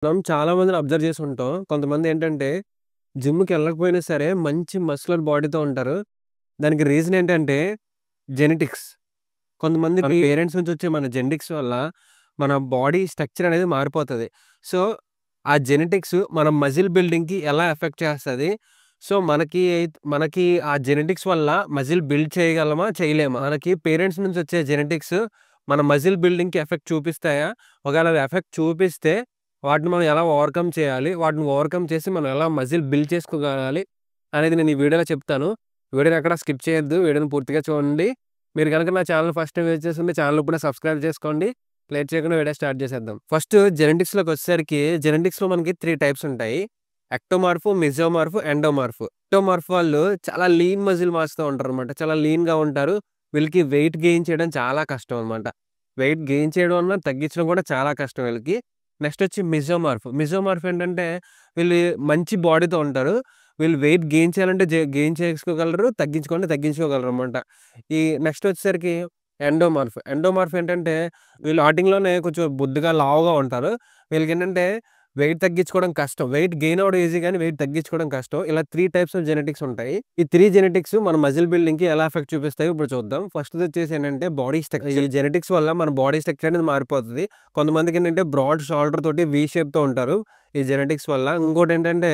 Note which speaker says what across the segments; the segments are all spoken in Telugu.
Speaker 1: మనం చాలా మందిని అబ్జర్వ్ చేసి ఉంటాం. కొంతమందేంటంటే జిమ్‌కెళ్ళకపోయినా సరే మంచి మస్కులర్ బాడీతో ఉంటారు. దానికి రీజన్ ఏంటంటే జెనెటిక్స్. కొంతమంది మన పేరెంట్స్ నుంచి వచ్చే మన జెనెటిక్స్ వల్ల మన బాడీ స్ట్రక్చర్ అనేది మారిపోతది. సో, ఆ జెనెటిక్స్ మన మజిల్ బిల్డింగ్‌కి ఎలా ఎఫెక్ట్ చేస్తది? సో, మనకి ఆ జెనెటిక్స్ వల్ల మజిల్ బిల్డ్ చేయగలమా? చేయలేమా? మనకి పేరెంట్స్ నుంచి వచ్చే జెనెటిక్స్ మన మజిల్ బిల్డింగ్‌కి ఎఫెక్ట్ చూపిస్తాయా? ఒకవేళ అవి ఎఫెక్ట్ చూపిస్తే వాటిని మనం ఎలా ఓవర్‌కమ్ చేయాలి? వాటిని ఓవర్‌కమ్ చేసి మనం ఎలా మజిల్ బిల్డ్ చేసుకోగలగాలి? అనేది నేను ఈ వీడియోలో చెప్తాను. వీడియోని ఎక్కడ స్కిప్ చేయొద్దు. వీడియోని పూర్తిగా చూడండి. మీరు గనుక నా ఛానెల్ ఫస్ట్ టైమ్ విజిట్ చేస్తుంటే ఛానెల్ ఇప్పుడే సబ్స్క్రైబ్ చేసుకోండి. లేట్ చేయకుండా వీడియో స్టార్ట్ చేసేద్దాం. ఫస్ట్ జెనెటిక్స్‌లోకొచ్చేసరికి జెనెటిక్స్‌లో మనకి 3 టైప్స్ ఉంటాయి. ఎక్టోమార్ఫ్, మెసోమార్ఫ్, ఎండోమార్ఫ్. ఎక్టోమార్ఫ్ వాళ్ళు చాలా లీన్ మజిల్ మాస్‌తో ఉంటారనమాట. చాలా లీన్‌గా ఉంటారు. వీళ్ళకి వెయిట్ గెయిన్ చేయడం చాలా కష్టం అనమాట. వెయిట్ గెయిన్ చేయడం అన్నా, తగ్గించడం కూడా చాలా కష్టం వీళ్ళకి. నెక్స్ట్ వచ్చి మెసోమార్ఫ్. మెసోమార్ఫ్ ఏంటంటే వీళ్ళు మంచి బాడీతో ఉంటారు. వీళ్ళు వెయిట్ గెయిన్ చేయాలంటే గెయిన్ చేసుకోగలరు. తగ్గించుకోవాలంటే తగ్గించుకోగలరనమాట. ఈ నెక్స్ట్ వచ్చేసరికి ఎండోమార్ఫ్. ఎండోమార్ఫ్ ఏంటంటే వీళ్ళు స్టార్టింగ్‌లోనే కొంచెం బొద్దుగా, లావుగా ఉంటారు. వీళ్ళకేంటంటే వెయిట్ తగ్గించుకోవడం కష్టం. వెయిట్ గెయిన్ అవ్వడం ఈజీ గానీ వెయిట్ తగ్గించుకోవడం కష్టం. ఇలా 3 టైప్స్ ఆఫ్ జెనెటిక్స్ ఉంటాయి. ఈ 3 జెనెటిక్స్ మన మజిల్ బిల్డింగ్‌కి ఎలా ఎఫెక్ట్ చూపిస్తాయో ఇప్పుడు చూద్దాం. ఫస్ట్‌ది వచ్చేసి ఏంటంటే బాడీ స్ట్రక్చర్. ఈ జెనెటిక్స్ వల్ల మన బాడీ స్ట్రక్చర్ అనేది మారిపోతది. కొంతమందికేంటంటే బ్రాడ్ షోల్డర్ తోటి వి షేప్‌తో ఉంటారు. ఈ జెనెటిక్స్ వల్ల. ఇంకోటేంటంటే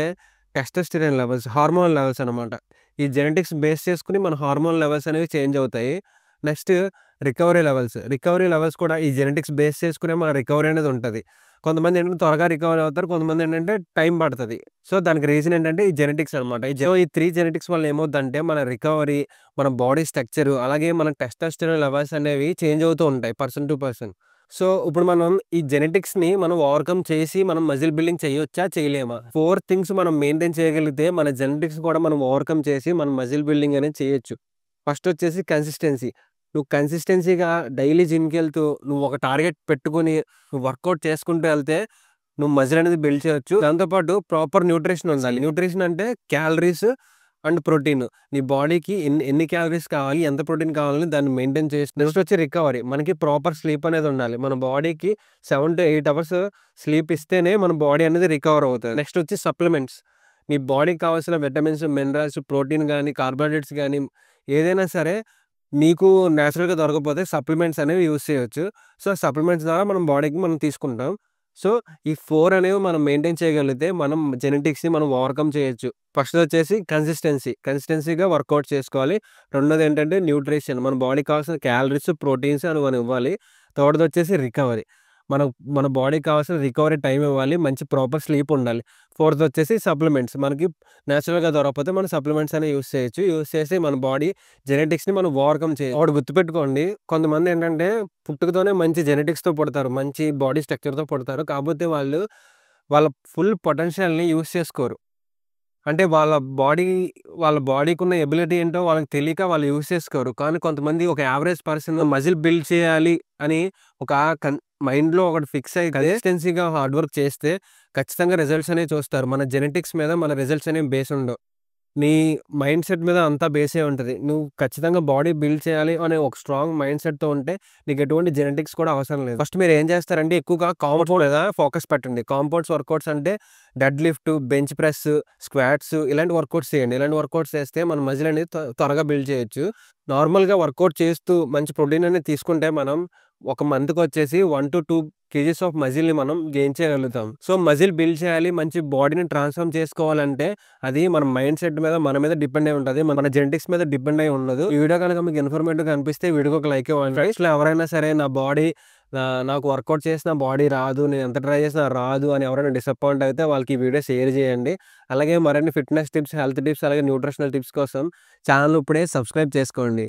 Speaker 1: టెస్టోస్టెరాన్ లెవెల్స్, హార్మోన్ లెవెల్స్ అనమాట. ఈ జెనెటిక్స్ బేస్ చేసుకొని మన హార్మోన్ లెవెల్స్ అనేవి చేంజ్ అవుతాయి. Next recovery levels. Recovery levels కూడా ఈ జెనెటిక్స్ బేస్ చేసుకునే మన రికవరీ అనేది ఉంటది. కొంతమంది ఏంటంటే త్వరగా రికవర్ అవుతారు. కొంతమంది ఏంటంటే టైం పడతది. సో, దానికి రీజన్ ఏంటంటే ఈ జెనెటిక్స్ అనమాట. ఈ 3 జెనెటిక్స్ వల్ల ఏమవుద్దంటే మన రికవరీ, మన బాడీ స్ట్రక్చర్ అలాగే మన టెస్టోస్టెరాన్ లెవెల్స్ అనేవి చేంజ్ అవుతూ ఉంటాయి పర్సన్ టు పర్సన్. సో, ఇప్పుడు మనం ఈ జెనెటిక్స్‌ని మనం ఓవర్‌కమ్ చేసి మనం మజిల్ బిల్డింగ్ చేయొచ్చా? చేయలేమా? 4 థింగ్స్ మనం మెయింటైన్ చేయగలిగితే మన జెనెటిక్స్ కూడా మనం ఓవర్‌కమ్ చేసి మన మజిల్ బిల్డింగ్ అనేది చేయొచ్చు. ఫస్ట్ వచ్చేసి కన్సిస్టెన్సీ. నువ్వు కన్సిస్టెన్సీగా డైలీ జిమ్‌కెళ్తూ నువ్వు ఒక టార్గెట్ పెట్టుకొని నువ్వు వర్కౌట్ చేసుకుంటూ ఎళ్తే నువ్వు మజిల్ అనేది బిల్డ్ చేయొచ్చు. దాంతో పాటు ప్రాపర్ న్యూట్రిషన్ ఉండాలి. న్యూట్రిషన్ అంటే క్యాలరీస్ అండ్ ప్రోటీన్. నీ బాడీకి ఎన్ని క్యాలరీస్ కావాలి, ఎంత ప్రోటీన్ కావాలని దాన్ని మెయింటైన్ చేసి నెక్స్ట్ వచ్చి రికవరీ. మనకి ప్రాపర్ స్లీప్ అనేది ఉండాలి. మన బాడీకి 7-8 అవర్స్ స్లీప్ ఇస్తేనే మన బాడీ అనేది రికవర్ అవుతది. నెక్స్ట్ వచ్చి సప్లిమెంట్స్. నీ బాడీకి కావాల్సిన విటమిన్స్, మినరల్స్, ప్రోటీన్ గాని, కార్బోహైడ్రేట్స్ గాని ఏదైనా సరే నీకు నేచురల్‌గా దొరకకపోతే సప్లిమెంట్స్ అనేవి యూజ్ చేయొచ్చు. సో, సప్లిమెంట్స్ ద్వారా మనం బాడీకి మనం తీసుకుంటాం. సో, ఈ 4 అనేవి మనం మెయింటైన్ చేయగలిగితే మనం జెనెటిక్స్‌ని మనం ఓవర్‌కమ్ చేయొచ్చు. ఫస్టొచ్చేసి కన్సిస్టెన్సీ. కన్సిస్టెన్సీగా వర్కౌట్ చేసుకోవాలి. రెండోదేంటంటే న్యూట్రిషన్. మన బాడీకి కావాల్సిన క్యాలరీస్, ప్రోటీన్స్ అని మనం ఇవ్వాలి. థర్డ్‌దొచ్చేసి రికవరీ. మనం మన బాడీకి కావాల్సిన రికవరీ టైమ్ ఇవ్వాలి. మంచి ప్రాపర్ స్లీప్ ఉండాలి. ఫోర్తొచ్చేసి సప్లిమెంట్స్. మనకి నేచురల్‌గా దొరకకపోతే మనం సప్లిమెంట్స్ అనేవి యూజ్ చేయొచ్చు. యూజ్ చేసి మన బాడీ జెనెటిక్స్‌ని మనం ఓవర్‌కమ్ చేయొచ్చు. ఒకటి గుర్తుపెట్టుకోండి. కొంతమందేంటంటే పుట్టుకతోనే మంచి జెనెటిక్స్‌తో పుడతారు. మంచి బాడీ స్ట్రక్చర్‌తో పుడతారు. కాపోతే వాళ్ళు వాళ్ళ ఫుల్ పొటెన్షియల్‌ని యూజ్ చేసుకోరు. అంటే వాళ్ళ బాడీకున్న ఎబిలిటీ ఏంటో వాళ్ళకి తెలియక వాళ్ళు యూజ్ చేసుకోరు. కానీ కొంతమంది ఒక యావరేజ్ పర్సన్ మజిల్ బిల్డ్ చేయాలి అని ఒక మైండ్‌లో ఒకటి ఫిక్స్ అయ్యి కన్సిస్టెన్సీగా హార్డ్ వర్క్ చేస్తే ఖచ్చితంగా రిజల్ట్స్ అనేవి చూస్తారు. మన జెనెటిక్స్ మీద మన రిజల్ట్స్ అనేవి బేస్ ఉండవు. నీ మైండ్‌సెట్ మీద అంతా బేసే ఉంటది. నువ్వు ఖచ్చితంగా బాడీ బిల్డ్ చేయాలి అనే ఒక స్ట్రాంగ్ మైండ్‌సెట్‌తో ఉంటే నీకు ఎటువంటి జెనెటిక్స్ కూడా అవసరం లేదు. ఫస్ట్ మీరేం చేస్తారంటే ఎక్కువగా కాంపౌండ్ మీద ఫోకస్ పెట్టండి. కాంపౌండ్స్ వర్కౌట్స్ అంటే dead lift, bench press, squats ఇలాంటి వర్కౌట్స్ చేయండి. ఇలాంటి వర్కౌట్స్ చేస్తే మన మజిల్ అనేది త్వరగా బిల్డ్ చేయొచ్చు. నార్మల్‌గా వర్కౌట్ చేస్తూ మంచి ప్రోటీన్ అనేది తీసుకుంటే మనం ఒక మంత్‌కొచ్చేసి 1-2 కేజీస్ ఆఫ్ మజిల్‌ని మనం గెయిన్ చేయగలుగుతాం. సో, మజిల్ బిల్డ్ చేయాలి, మంచి బాడీని ట్రాన్స్‌ఫార్మ్ చేసుకోవాలంటే అది మన మైండ్ సెట్ మీద, మన మీద డిపెండ్ అయి ఉంటది. మన జెనెటిక్స్ మీద డిపెండ్ అయి ఉండదు. ఈ వీడియో గనుక మీకు ఇన్ఫర్మేటివ్‌గా అనిపిస్తే వీడియోకి ఒక లైక్ ఇవ్వండి. ఫ్రెండ్స్‌లో ఎవరైనా సరే నా బాడీ నాకు వర్కౌట్ చేసినా బాడీ రాదు, నేను ఎంత ట్రై చేసినా రాదు అని ఎవరైనా డిసప్పాయింట్ అయితే వాళ్ళకి ఈ వీడియో షేర్ చేయండి. అలాగే మరిన్ని ఫిట్‌నెస్ టిప్స్, హెల్త్ టిప్స్ అలాగే న్యూట్రిషనల్ టిప్స్ కోసం ఛానెల్ ఇప్పుడే సబ్స్క్రైబ్ చేసుకోండి.